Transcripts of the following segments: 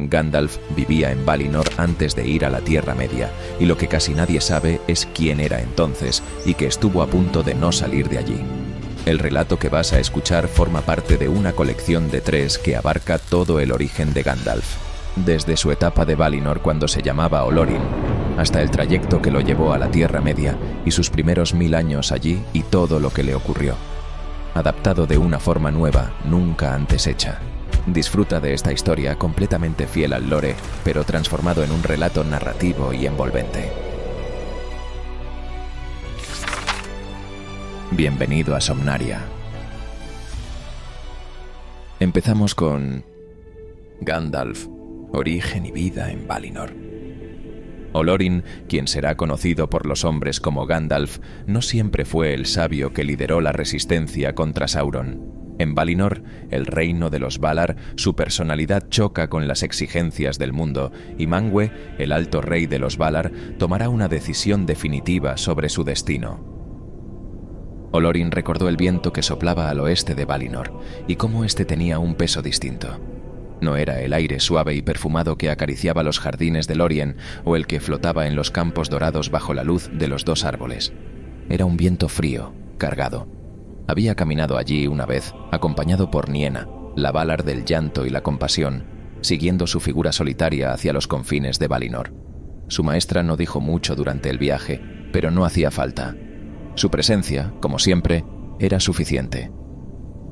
Gandalf vivía en Valinor antes de ir a la Tierra Media, y lo que casi nadie sabe es quién era entonces y que estuvo a punto de no salir de allí. El relato que vas a escuchar forma parte de una colección de 3 que abarca todo el origen de Gandalf, desde su etapa de Valinor cuando se llamaba Olorin, hasta el trayecto que lo llevó a la Tierra Media y sus primeros 1000 años allí y todo lo que le ocurrió. Adaptado de una forma nueva, nunca antes hecha. Disfruta de esta historia completamente fiel al lore, pero transformado en un relato narrativo y envolvente. Bienvenido a Somnaria. Empezamos con Gandalf, origen y vida en Valinor. Olorin, quien será conocido por los hombres como Gandalf, no siempre fue el sabio que lideró la resistencia contra Sauron. En Valinor, el reino de los Valar, su personalidad choca con las exigencias del mundo, y Manwë, el alto rey de los Valar, tomará una decisión definitiva sobre su destino. Olorin recordó el viento que soplaba al oeste de Valinor, y cómo éste tenía un peso distinto. No era el aire suave y perfumado que acariciaba los jardines de Lórien o el que flotaba en los campos dorados bajo la luz de los 2 árboles. Era un viento frío, cargado. Había caminado allí una vez, acompañado por Niena, la Valar del llanto y la compasión, siguiendo su figura solitaria hacia los confines de Valinor. Su maestra no dijo mucho durante el viaje, pero no hacía falta. Su presencia, como siempre, era suficiente.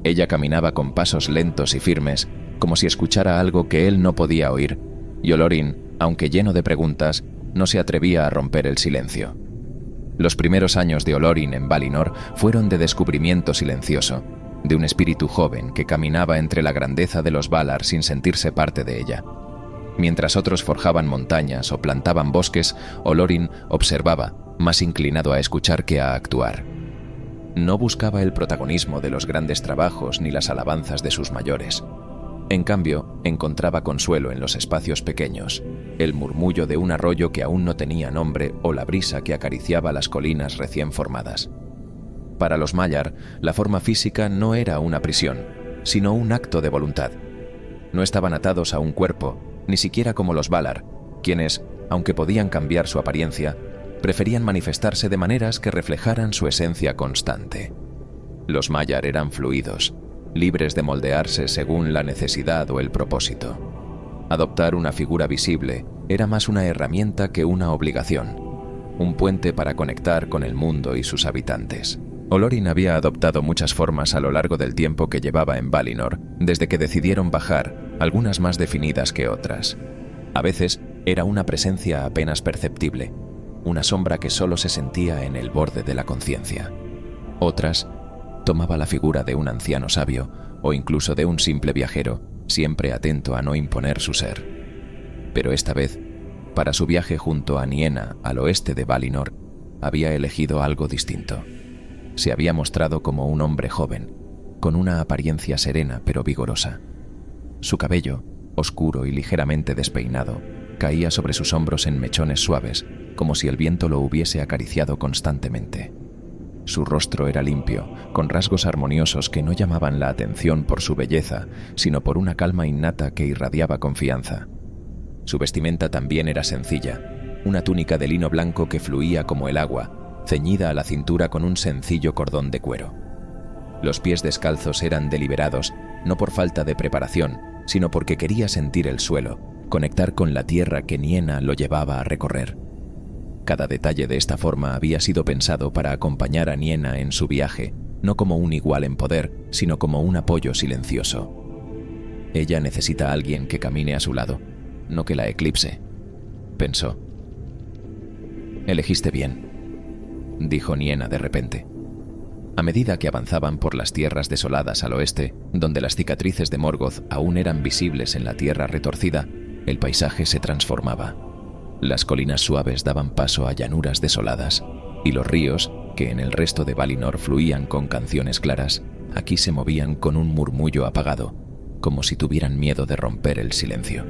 Ella caminaba con pasos lentos y firmes, como si escuchara algo que él no podía oír, y Olorin, aunque lleno de preguntas, no se atrevía a romper el silencio. Los primeros años de Olorin en Valinor fueron de descubrimiento silencioso, de un espíritu joven que caminaba entre la grandeza de los Valar sin sentirse parte de ella. Mientras otros forjaban montañas o plantaban bosques, Olorin observaba, más inclinado a escuchar que a actuar. No buscaba el protagonismo de los grandes trabajos ni las alabanzas de sus mayores. En cambio, encontraba consuelo en los espacios pequeños, el murmullo de un arroyo que aún no tenía nombre o la brisa que acariciaba las colinas recién formadas. Para los Maiar, la forma física no era una prisión, sino un acto de voluntad. No estaban atados a un cuerpo, ni siquiera como los Valar, quienes, aunque podían cambiar su apariencia, preferían manifestarse de maneras que reflejaran su esencia constante. Los Maiar eran fluidos, libres de moldearse según la necesidad o el propósito. Adoptar una figura visible era más una herramienta que una obligación, un puente para conectar con el mundo y sus habitantes. Olorin había adoptado muchas formas a lo largo del tiempo que llevaba en Valinor, desde que decidieron bajar, algunas más definidas que otras. A veces era una presencia apenas perceptible, una sombra que solo se sentía en el borde de la conciencia. Otras tomaba la figura de un anciano sabio o incluso de un simple viajero, siempre atento a no imponer su ser. Pero esta vez, para su viaje junto a Niena al oeste de Valinor, había elegido algo distinto. Se había mostrado como un hombre joven, con una apariencia serena pero vigorosa. Su cabello, oscuro y ligeramente despeinado, caía sobre sus hombros en mechones suaves, como si el viento lo hubiese acariciado constantemente. Su rostro era limpio, con rasgos armoniosos que no llamaban la atención por su belleza, sino por una calma innata que irradiaba confianza. Su vestimenta también era sencilla, una túnica de lino blanco que fluía como el agua, ceñida a la cintura con un sencillo cordón de cuero. Los pies descalzos eran deliberados, no por falta de preparación, sino porque quería sentir el suelo, conectar con la tierra que Niena lo llevaba a recorrer. Cada detalle de esta forma había sido pensado para acompañar a Niena en su viaje, no como un igual en poder, sino como un apoyo silencioso. Ella necesita a alguien que camine a su lado, no que la eclipse, pensó. Elegiste bien, dijo Niena de repente. A medida que avanzaban por las tierras desoladas al oeste, donde las cicatrices de Morgoth aún eran visibles en la tierra retorcida, el paisaje se transformaba. Las colinas suaves daban paso a llanuras desoladas, y los ríos, que en el resto de Valinor fluían con canciones claras, aquí se movían con un murmullo apagado, como si tuvieran miedo de romper el silencio.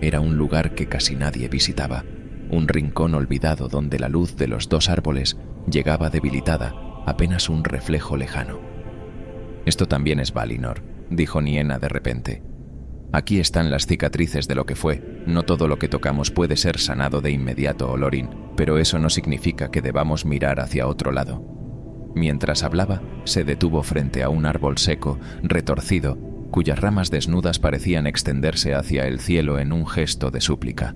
Era un lugar que casi nadie visitaba, un rincón olvidado donde la luz de los 2 árboles llegaba debilitada, apenas un reflejo lejano. Esto también es Valinor, dijo Niena de repente. Aquí están las cicatrices de lo que fue. No todo lo que tocamos puede ser sanado de inmediato, Olorin, pero eso no significa que debamos mirar hacia otro lado. Mientras hablaba, se detuvo frente a un árbol seco, retorcido, cuyas ramas desnudas parecían extenderse hacia el cielo en un gesto de súplica.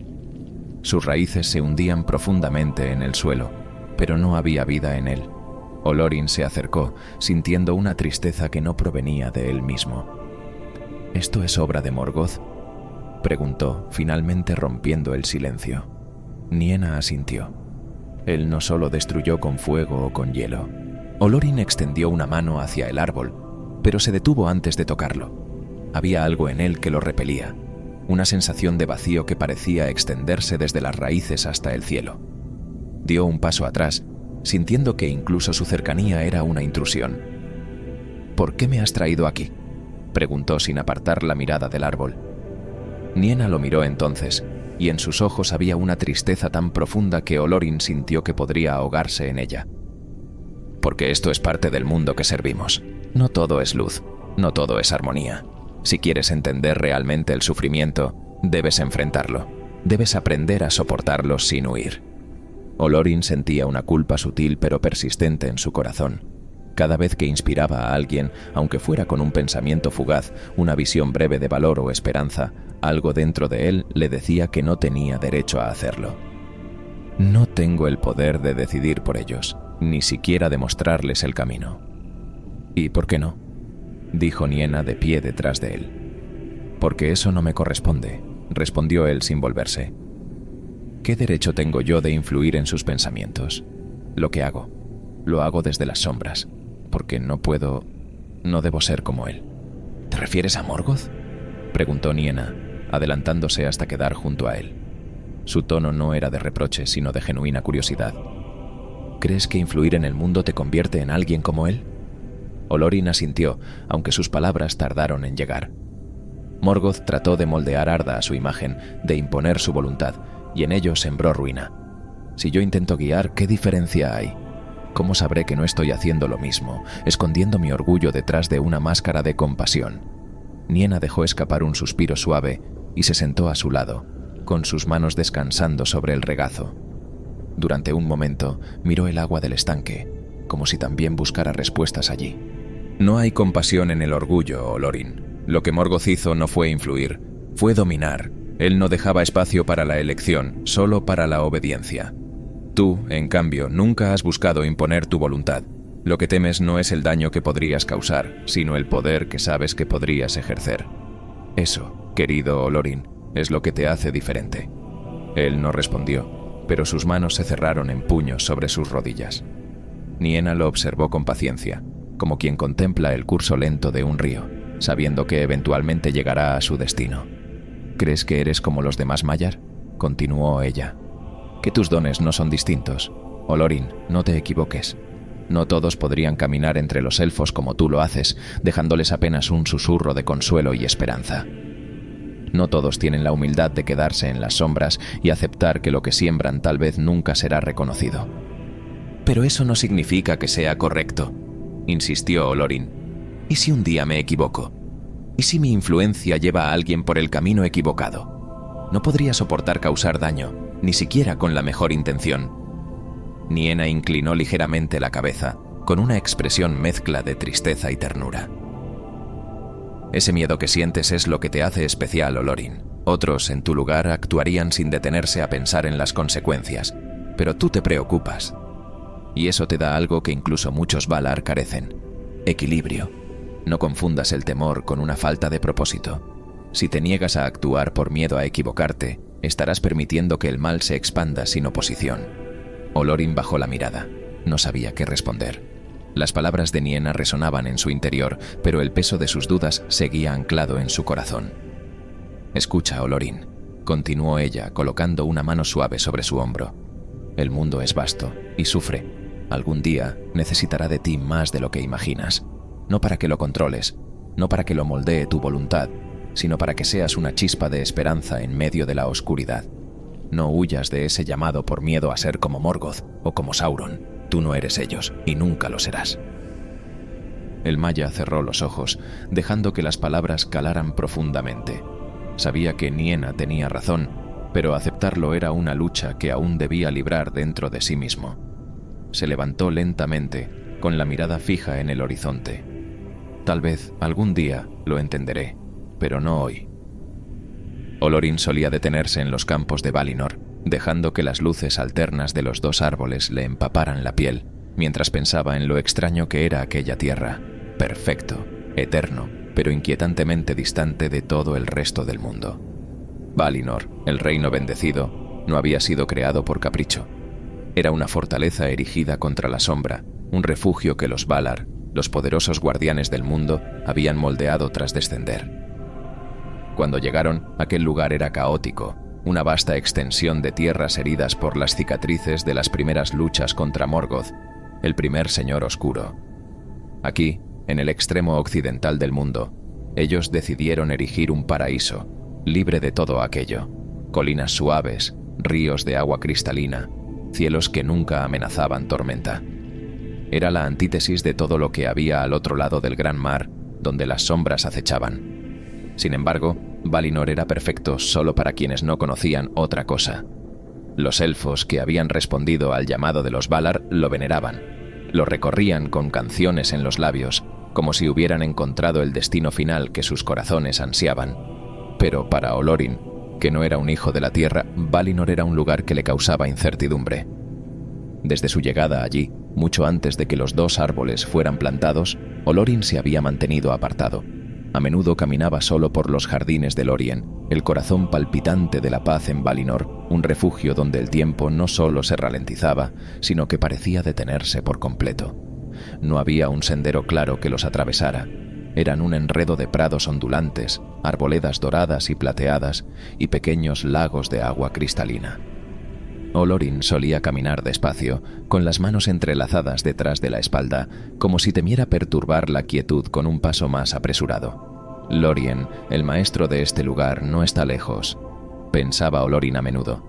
Sus raíces se hundían profundamente en el suelo, pero no había vida en él. Olorin se acercó, sintiendo una tristeza que no provenía de él mismo. ¿Esto es obra de Morgoth?, preguntó, finalmente rompiendo el silencio. Niena asintió. Él no solo destruyó con fuego o con hielo. Olorin extendió una mano hacia el árbol, pero se detuvo antes de tocarlo. Había algo en él que lo repelía, una sensación de vacío que parecía extenderse desde las raíces hasta el cielo. Dio un paso atrás, sintiendo que incluso su cercanía era una intrusión. ¿Por qué me has traído aquí?, preguntó sin apartar la mirada del árbol. Niena lo miró entonces, y en sus ojos había una tristeza tan profunda que Olorin sintió que podría ahogarse en ella. Porque esto es parte del mundo que servimos. No todo es luz, no todo es armonía. Si quieres entender realmente el sufrimiento, debes enfrentarlo. Debes aprender a soportarlo sin huir. Olorin sentía una culpa sutil pero persistente en su corazón. Cada vez que inspiraba a alguien, aunque fuera con un pensamiento fugaz, una visión breve de valor o esperanza, algo dentro de él le decía que no tenía derecho a hacerlo. No tengo el poder de decidir por ellos, ni siquiera de mostrarles el camino. ¿Y por qué no?, dijo Niena de pie detrás de él. Porque eso no me corresponde, respondió él sin volverse. ¿Qué derecho tengo yo de influir en sus pensamientos? Lo que hago, lo hago desde las sombras, porque no debo ser como él. ¿Te refieres a Morgoth?, preguntó Niena, adelantándose hasta quedar junto a él. Su tono no era de reproche, sino de genuina curiosidad. ¿Crees que influir en el mundo te convierte en alguien como él? Olorin asintió, aunque sus palabras tardaron en llegar. Morgoth trató de moldear Arda a su imagen, de imponer su voluntad, y en ello sembró ruina. Si yo intento guiar, ¿qué diferencia hay? ¿Cómo sabré que no estoy haciendo lo mismo, escondiendo mi orgullo detrás de una máscara de compasión? Niena dejó escapar un suspiro suave y se sentó a su lado, con sus manos descansando sobre el regazo. Durante un momento miró el agua del estanque, como si también buscara respuestas allí. No hay compasión en el orgullo, Olorin. Lo que Morgoth hizo no fue influir, fue dominar. Él no dejaba espacio para la elección, solo para la obediencia. Tú, en cambio, nunca has buscado imponer tu voluntad. Lo que temes no es el daño que podrías causar, sino el poder que sabes que podrías ejercer. Eso, querido Olorin, es lo que te hace diferente. Él no respondió, pero sus manos se cerraron en puños sobre sus rodillas. Niena lo observó con paciencia, como quien contempla el curso lento de un río, sabiendo que eventualmente llegará a su destino. ¿Crees que eres como los demás Maiar?, continuó ella. ¿Que tus dones no son distintos? Olorin, no te equivoques. No todos podrían caminar entre los elfos como tú lo haces, dejándoles apenas un susurro de consuelo y esperanza. No todos tienen la humildad de quedarse en las sombras y aceptar que lo que siembran tal vez nunca será reconocido. Pero eso no significa que sea correcto, insistió Olorin. ¿Y si un día me equivoco? ¿Y si mi influencia lleva a alguien por el camino equivocado? No podría soportar causar daño, ni siquiera con la mejor intención. Niena inclinó ligeramente la cabeza, con una expresión mezcla de tristeza y ternura. Ese miedo que sientes es lo que te hace especial, Olorin. Otros, en tu lugar, actuarían sin detenerse a pensar en las consecuencias, pero tú te preocupas. Y eso te da algo que incluso muchos Valar carecen: equilibrio. No confundas el temor con una falta de propósito. Si te niegas a actuar por miedo a equivocarte, estarás permitiendo que el mal se expanda sin oposición. Olorin bajó la mirada. No sabía qué responder. Las palabras de Niena resonaban en su interior, pero el peso de sus dudas seguía anclado en su corazón. Escucha, Olorin, continuó ella, colocando una mano suave sobre su hombro. El mundo es vasto y sufre. Algún día necesitará de ti más de lo que imaginas. No para que lo controles, no para que lo moldee tu voluntad, sino para que seas una chispa de esperanza en medio de la oscuridad. No huyas de ese llamado por miedo a ser como Morgoth o como Sauron. Tú no eres ellos y nunca lo serás. El Maya cerró los ojos, dejando que las palabras calaran profundamente. Sabía que Niena tenía razón, pero aceptarlo era una lucha que aún debía librar dentro de sí mismo. Se levantó lentamente, con la mirada fija en el horizonte. Tal vez algún día lo entenderé, pero no hoy. Olorin solía detenerse en los campos de Valinor, dejando que las luces alternas de los dos árboles le empaparan la piel, mientras pensaba en lo extraño que era aquella tierra, perfecto, eterno, pero inquietantemente distante de todo el resto del mundo. Valinor, el reino bendecido, no había sido creado por capricho. Era una fortaleza erigida contra la sombra, un refugio que los Valar, los poderosos guardianes del mundo, habían moldeado tras descender. Cuando llegaron, aquel lugar era caótico, una vasta extensión de tierras heridas por las cicatrices de las primeras luchas contra Morgoth, el primer señor oscuro. Aquí, en el extremo occidental del mundo, ellos decidieron erigir un paraíso, libre de todo aquello: colinas suaves, ríos de agua cristalina, cielos que nunca amenazaban tormenta. Era la antítesis de todo lo que había al otro lado del gran mar, donde las sombras acechaban. Sin embargo, Valinor era perfecto solo para quienes no conocían otra cosa. Los elfos que habían respondido al llamado de los Valar lo veneraban, lo recorrían con canciones en los labios, como si hubieran encontrado el destino final que sus corazones ansiaban. Pero para Olorin, que no era un hijo de la tierra, Valinor era un lugar que le causaba incertidumbre. Desde su llegada allí, mucho antes de que los dos árboles fueran plantados, Olorin se había mantenido apartado. A menudo caminaba solo por los jardines de Lórien, el corazón palpitante de la paz en Valinor, un refugio donde el tiempo no solo se ralentizaba, sino que parecía detenerse por completo. No había un sendero claro que los atravesara. Eran un enredo de prados ondulantes, arboledas doradas y plateadas, y pequeños lagos de agua cristalina. Olorin solía caminar despacio, con las manos entrelazadas detrás de la espalda, como si temiera perturbar la quietud con un paso más apresurado. Lórien, el maestro de este lugar, no está lejos, pensaba Olorin a menudo.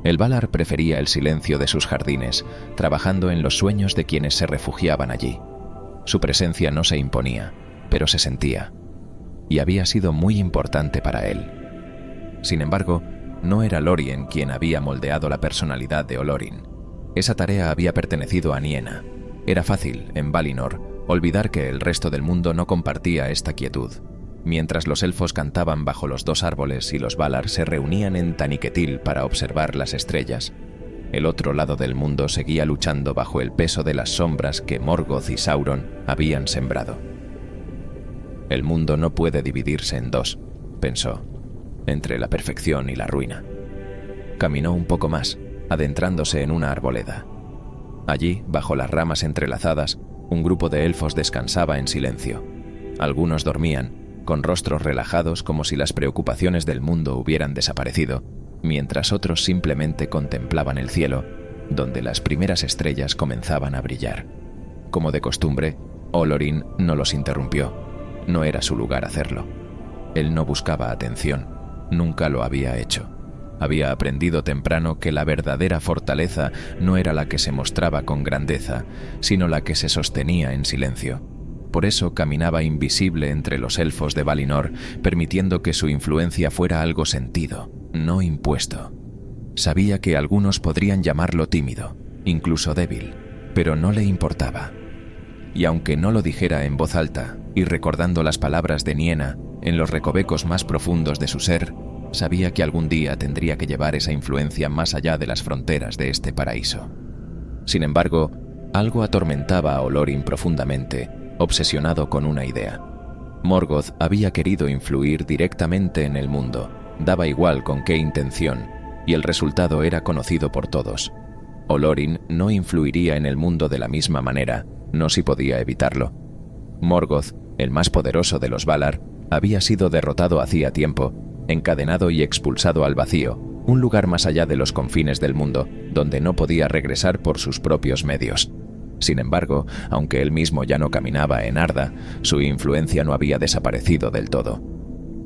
El Valar prefería el silencio de sus jardines, trabajando en los sueños de quienes se refugiaban allí. Su presencia no se imponía, pero se sentía, y había sido muy importante para él. Sin embargo, no era Lórien quien había moldeado la personalidad de Olorin. Esa tarea había pertenecido a Niena. Era fácil, en Valinor, olvidar que el resto del mundo no compartía esta quietud. Mientras los elfos cantaban bajo los dos árboles y los Valar se reunían en Taniquetil para observar las estrellas, el otro lado del mundo seguía luchando bajo el peso de las sombras que Morgoth y Sauron habían sembrado. El mundo no puede dividirse en dos, pensó, entre la perfección y la ruina. Caminó un poco más, adentrándose en una arboleda. Allí, bajo las ramas entrelazadas, un grupo de elfos descansaba en silencio. Algunos dormían, con rostros relajados como si las preocupaciones del mundo hubieran desaparecido, mientras otros simplemente contemplaban el cielo, donde las primeras estrellas comenzaban a brillar. Como de costumbre, Olorin no los interrumpió. No era su lugar hacerlo. Él no buscaba atención. Nunca lo había hecho. Había aprendido temprano que la verdadera fortaleza no era la que se mostraba con grandeza, sino la que se sostenía en silencio. Por eso caminaba invisible entre los elfos de Valinor, permitiendo que su influencia fuera algo sentido, no impuesto. Sabía que algunos podrían llamarlo tímido, incluso débil, pero no le importaba. Y aunque no lo dijera en voz alta, y recordando las palabras de Niena en los recovecos más profundos de su ser, sabía que algún día tendría que llevar esa influencia más allá de las fronteras de este paraíso. Sin embargo, algo atormentaba a Olorin profundamente, obsesionado con una idea. Morgoth había querido influir directamente en el mundo, daba igual con qué intención, y el resultado era conocido por todos. Olorin no influiría en el mundo de la misma manera, no si podía evitarlo. Morgoth, el más poderoso de los Valar, había sido derrotado hacía tiempo, encadenado y expulsado al vacío, un lugar más allá de los confines del mundo, donde no podía regresar por sus propios medios. Sin embargo, aunque él mismo ya no caminaba en Arda, su influencia no había desaparecido del todo.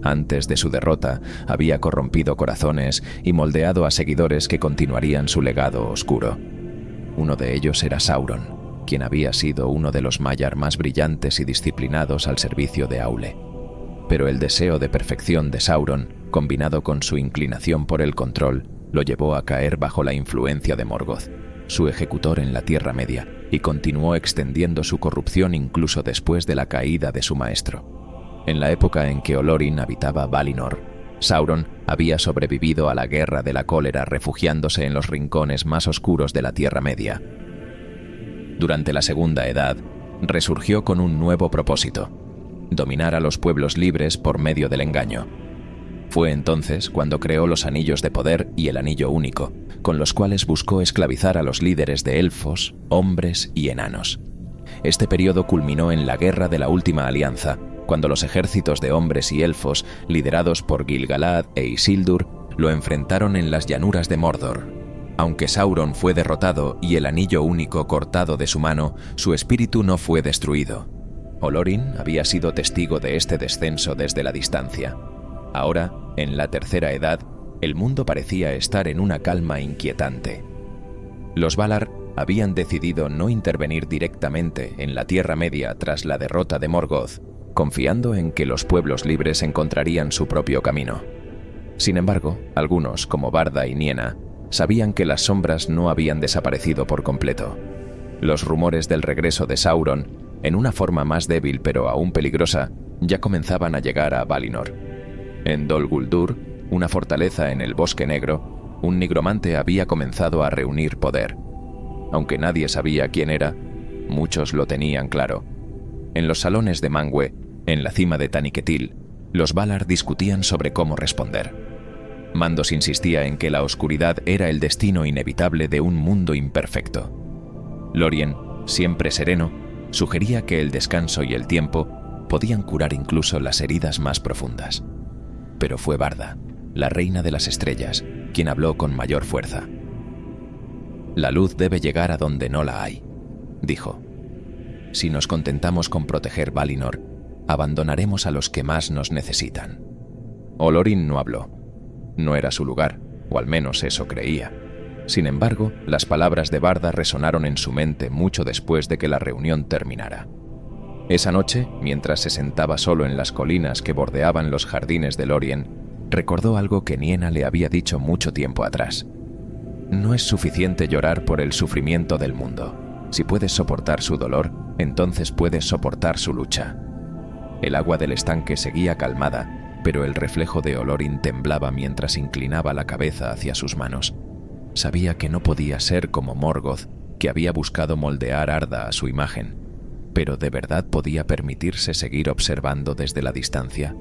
Antes de su derrota, había corrompido corazones y moldeado a seguidores que continuarían su legado oscuro. Uno de ellos era Sauron, quien había sido uno de los Maiar más brillantes y disciplinados al servicio de Aule. pero el deseo de perfección de Sauron, combinado con su inclinación por el control, lo llevó a caer bajo la influencia de Morgoth, su ejecutor en la Tierra Media, y continuó extendiendo su corrupción incluso después de la caída de su maestro. En la época en que Olorin habitaba Valinor, Sauron había sobrevivido a la Guerra de la Cólera refugiándose en los rincones más oscuros de la Tierra Media. Durante la Segunda Edad, resurgió con un nuevo propósito: dominar a los pueblos libres por medio del engaño. Fue entonces cuando creó los Anillos de Poder y el Anillo Único, con los cuales buscó esclavizar a los líderes de elfos, hombres y enanos. Este periodo culminó en la Guerra de la Última Alianza, cuando los ejércitos de hombres y elfos, liderados por Gil-galad e Isildur, lo enfrentaron en las llanuras de Mordor. Aunque Sauron fue derrotado y el Anillo Único cortado de su mano, su espíritu no fue destruido. Olorin había sido testigo de este descenso desde la distancia. Ahora, en la Tercera Edad, el mundo parecía estar en una calma inquietante. Los Valar habían decidido no intervenir directamente en la Tierra Media tras la derrota de Morgoth, confiando en que los pueblos libres encontrarían su propio camino. Sin embargo, algunos, como Barda y Niena, sabían que las sombras no habían desaparecido por completo. Los rumores del regreso de Sauron, en una forma más débil pero aún peligrosa, ya comenzaban a llegar a Valinor. En Dol Guldur, una fortaleza en el Bosque Negro, un nigromante había comenzado a reunir poder. Aunque nadie sabía quién era, muchos lo tenían claro. En los salones de Manwë, en la cima de Taniquetil, los Valar discutían sobre cómo responder. Mandos insistía en que la oscuridad era el destino inevitable de un mundo imperfecto. Lórien, siempre sereno, sugería que el descanso y el tiempo podían curar incluso las heridas más profundas. Pero fue Barda, la reina de las estrellas, quien habló con mayor fuerza. «La luz debe llegar a donde no la hay», dijo. «Si nos contentamos con proteger Valinor, abandonaremos a los que más nos necesitan». Olorin no habló. No era su lugar, o al menos eso creía. Sin embargo, las palabras de Barda resonaron en su mente mucho después de que la reunión terminara. Esa noche, mientras se sentaba solo en las colinas que bordeaban los jardines de Lórien, recordó algo que Niena le había dicho mucho tiempo atrás. No es suficiente llorar por el sufrimiento del mundo. Si puedes soportar su dolor, entonces puedes soportar su lucha. El agua del estanque seguía calmada, pero el reflejo de Olorin temblaba mientras inclinaba la cabeza hacia sus manos. Sabía que no podía ser como Morgoth, que había buscado moldear Arda a su imagen, pero ¿de verdad podía permitirse seguir observando desde la distancia?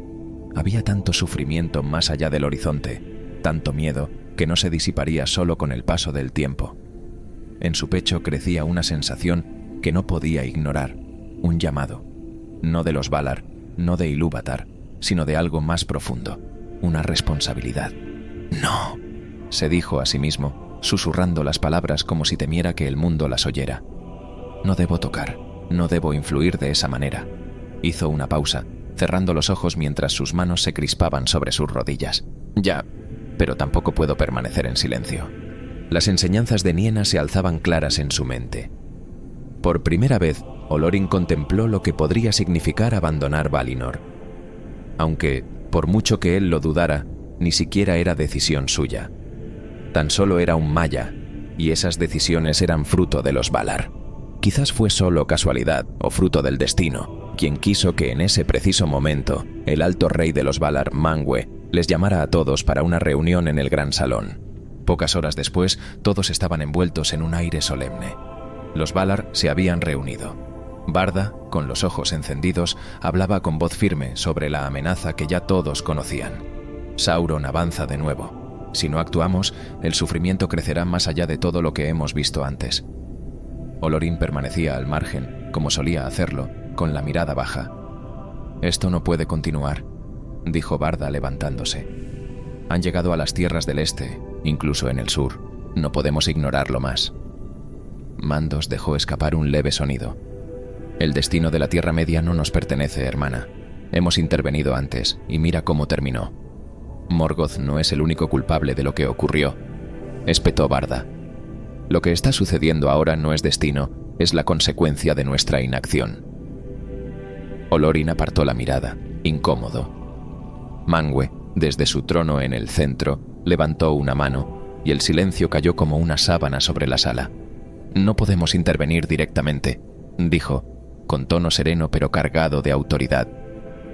Había tanto sufrimiento más allá del horizonte, tanto miedo, que no se disiparía solo con el paso del tiempo. En su pecho crecía una sensación que no podía ignorar, un llamado, no de los Valar, no de Ilúvatar, sino de algo más profundo, una responsabilidad. «No», se dijo a sí mismo, susurrando las palabras como si temiera que el mundo las oyera. «No debo tocar, no debo influir de esa manera». Hizo una pausa, cerrando los ojos mientras sus manos se crispaban sobre sus rodillas. «Ya, pero tampoco puedo permanecer en silencio». Las enseñanzas de Niena se alzaban claras en su mente. Por primera vez, Olorin contempló lo que podría significar abandonar Valinor. Aunque, por mucho que él lo dudara, ni siquiera era decisión suya. Tan solo era un Maya, y esas decisiones eran fruto de los Valar. Quizás fue solo casualidad o fruto del destino, quien quiso que en ese preciso momento el alto rey de los Valar, Manwë, les llamara a todos para una reunión en el gran salón. Pocas horas después, todos estaban envueltos en un aire solemne. Los Valar se habían reunido. Barda, con los ojos encendidos, hablaba con voz firme sobre la amenaza que ya todos conocían. Sauron avanza de nuevo. Si no actuamos, el sufrimiento crecerá más allá de todo lo que hemos visto antes. Olorin permanecía al margen, como solía hacerlo, con la mirada baja. «Esto no puede continuar», dijo Barda levantándose. «Han llegado a las tierras del este, incluso en el sur. No podemos ignorarlo más». Mandos dejó escapar un leve sonido. «El destino de la Tierra Media no nos pertenece, hermana. Hemos intervenido antes, y mira cómo terminó. Morgoth no es el único culpable de lo que ocurrió», espetó Barda. «Lo que está sucediendo ahora no es destino, es la consecuencia de nuestra inacción». Olorin apartó la mirada, incómodo. Manwë, desde su trono en el centro, levantó una mano y el silencio cayó como una sábana sobre la sala. «No podemos intervenir directamente», dijo, con tono sereno pero cargado de autoridad.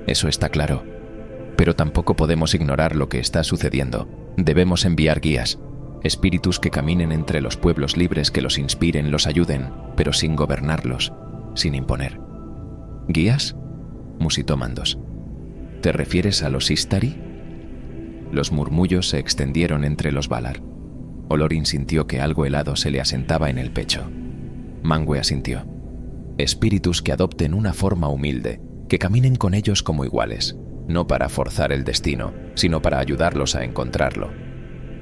«Eso está claro. Pero tampoco podemos ignorar lo que está sucediendo. Debemos enviar guías, espíritus que caminen entre los pueblos libres, que los inspiren, los ayuden, pero sin gobernarlos, sin imponer». «¿Guías?», musitó Mandos. «¿Te refieres a los Istari?». Los murmullos se extendieron entre los Valar. Olorin sintió que algo helado se le asentaba en el pecho. Manwë asintió. «Espíritus que adopten una forma humilde, que caminen con ellos como iguales, no para forzar el destino, sino para ayudarlos a encontrarlo».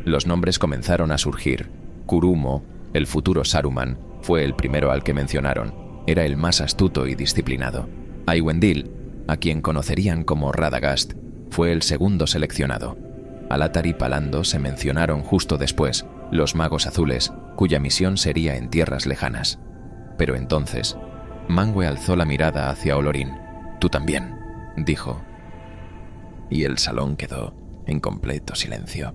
Los nombres comenzaron a surgir. Kurumo, el futuro Saruman, fue el primero al que mencionaron. Era el más astuto y disciplinado. Aywendil, a quien conocerían como Radagast, fue el segundo seleccionado. Alatar y Palando se mencionaron justo después, los magos azules, cuya misión sería en tierras lejanas. Pero entonces, Manwë alzó la mirada hacia Olorin. «Tú también», dijo. Y el salón quedó en completo silencio.